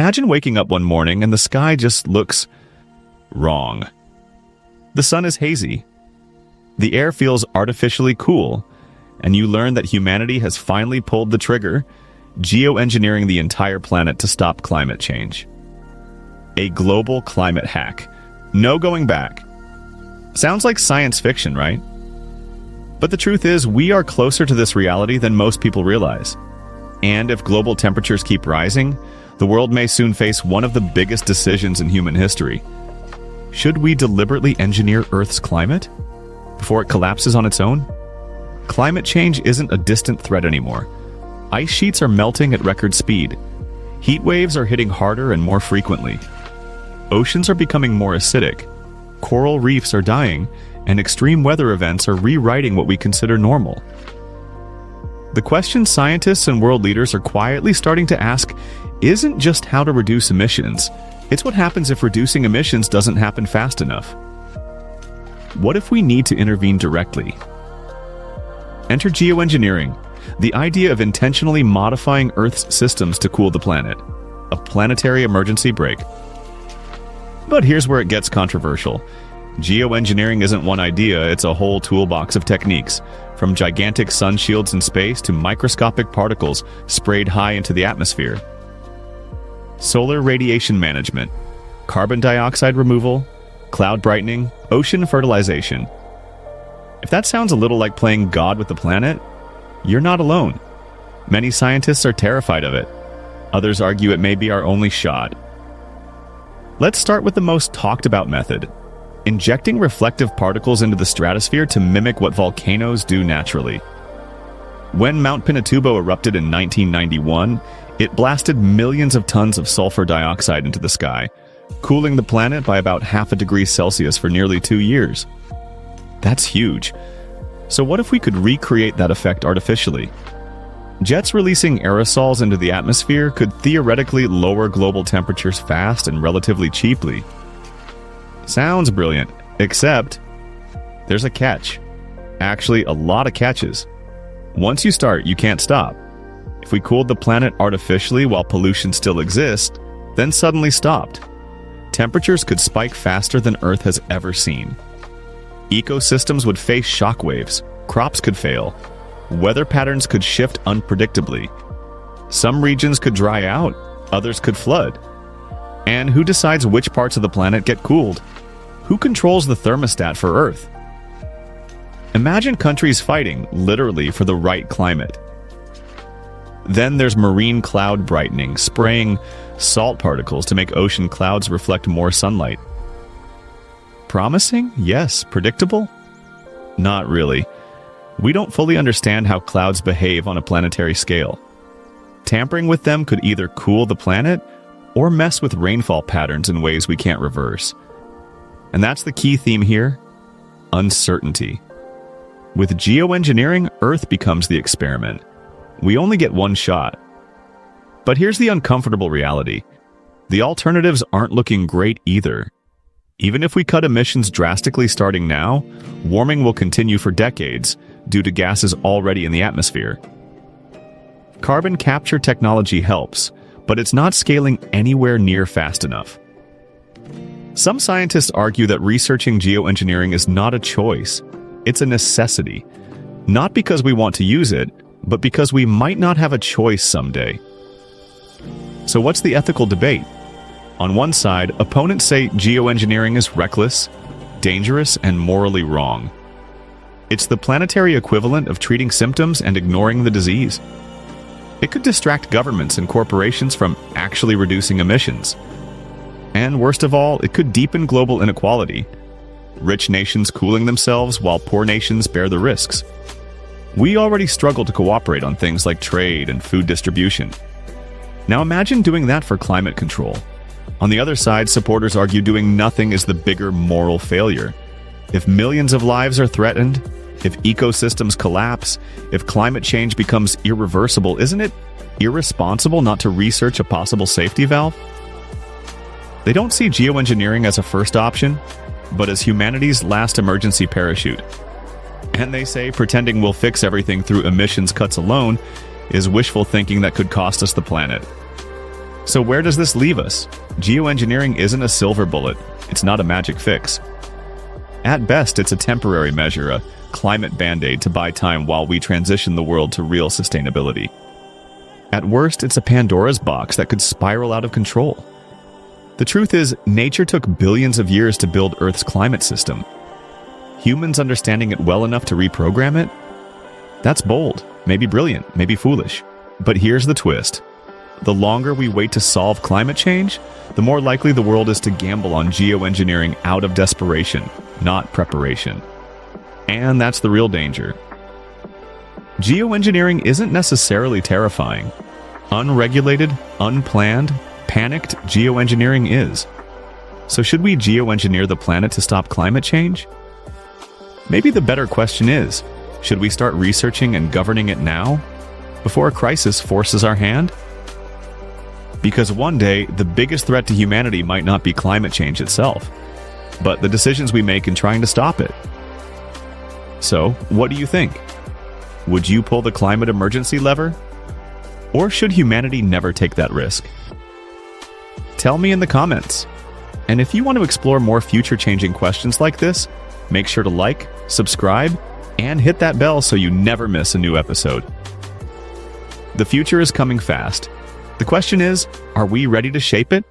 Imagine waking up one morning and the sky just looks wrong. The sun is hazy. The air feels artificially cool, and you learn that humanity has finally pulled the trigger, geoengineering the entire planet to stop climate change. A global climate hack. No going back. Sounds like science fiction, right? But the truth is, we are closer to this reality than most people realize. And if global temperatures keep rising, the world may soon face one of the biggest decisions in human history. Should we deliberately engineer Earth's climate before it collapses on its own? Climate change isn't a distant threat anymore. Ice sheets are melting at record speed. Heat waves are hitting harder and more frequently. Oceans are becoming more acidic. Coral reefs are dying, and extreme weather events are rewriting what we consider normal. The question scientists and world leaders are quietly starting to ask isn't just how to reduce emissions, it's what happens if reducing emissions doesn't happen fast enough. What if we need to intervene directly? Enter geoengineering, the idea of intentionally modifying Earth's systems to cool the planet, a planetary emergency brake. But here's where it gets controversial. Geoengineering isn't one idea, it's a whole toolbox of techniques, from gigantic sun shields in space to microscopic particles sprayed high into the atmosphere. Solar radiation management, carbon dioxide removal, cloud brightening, ocean fertilization. If that sounds a little like playing God with the planet, you're not alone. Many scientists are terrified of it. Others argue it may be our only shot. Let's start with the most talked about method, injecting reflective particles into the stratosphere to mimic what volcanoes do naturally. When Mount Pinatubo erupted in 1991, it blasted millions of tons of sulfur dioxide into the sky, cooling the planet by about 0.5 degrees Celsius for nearly 2 years. That's huge. So what if we could recreate that effect artificially? Jets releasing aerosols into the atmosphere could theoretically lower global temperatures fast and relatively cheaply. Sounds brilliant, except there's a catch. Actually, a lot of catches. Once you start, you can't stop. If we cooled the planet artificially while pollution still exists, then suddenly stopped, temperatures could spike faster than Earth has ever seen. Ecosystems would face shockwaves, crops could fail, weather patterns could shift unpredictably. Some regions could dry out, others could flood. And who decides which parts of the planet get cooled? Who controls the thermostat for Earth? Imagine countries fighting, literally, for the right climate. Then there's marine cloud brightening, spraying salt particles to make ocean clouds reflect more sunlight. Promising? Yes. Predictable? Not really. We don't fully understand how clouds behave on a planetary scale. Tampering with them could either cool the planet or mess with rainfall patterns in ways we can't reverse. And that's the key theme here: uncertainty. With geoengineering, Earth becomes the experiment. We only get one shot. But here's the uncomfortable reality. The alternatives aren't looking great either. Even if we cut emissions drastically starting now, warming will continue for decades due to gases already in the atmosphere. Carbon capture technology helps, but it's not scaling anywhere near fast enough. Some scientists argue that researching geoengineering is not a choice, it's a necessity. Not because we want to use it, but because we might not have a choice someday. So what's the ethical debate? On one side, opponents say geoengineering is reckless, dangerous, and morally wrong. It's the planetary equivalent of treating symptoms and ignoring the disease. It could distract governments and corporations from actually reducing emissions. And worst of all, it could deepen global inequality. Rich nations cooling themselves while poor nations bear the risks. We already struggle to cooperate on things like trade and food distribution. Now imagine doing that for climate control. On the other side, supporters argue doing nothing is the bigger moral failure. If millions of lives are threatened, if ecosystems collapse, if climate change becomes irreversible, isn't it irresponsible not to research a possible safety valve? They don't see geoengineering as a first option, but as humanity's last emergency parachute. And they say pretending we'll fix everything through emissions cuts alone is wishful thinking that could cost us the planet. So where does this leave us? Geoengineering isn't a silver bullet. It's not a magic fix. At best, it's a temporary measure, a climate band-aid to buy time while we transition the world to real sustainability. At worst, it's a Pandora's box that could spiral out of control. The truth is, nature took billions of years to build Earth's climate system. Humans understanding it well enough to reprogram it? That's bold, maybe brilliant, maybe foolish. But here's the twist. The longer we wait to solve climate change, the more likely the world is to gamble on geoengineering out of desperation, not preparation. And that's the real danger. Geoengineering isn't necessarily terrifying. Unregulated, unplanned, panicked geoengineering is. So should we geoengineer the planet to stop climate change? Maybe the better question is, should we start researching and governing it now, before a crisis forces our hand? Because one day, the biggest threat to humanity might not be climate change itself, but the decisions we make in trying to stop it. So, what do you think? Would you pull the climate emergency lever? Or should humanity never take that risk? Tell me in the comments. And if you want to explore more future-changing questions like this, make sure to like, subscribe, and hit that bell so you never miss a new episode. The future is coming fast. The question is, are we ready to shape it?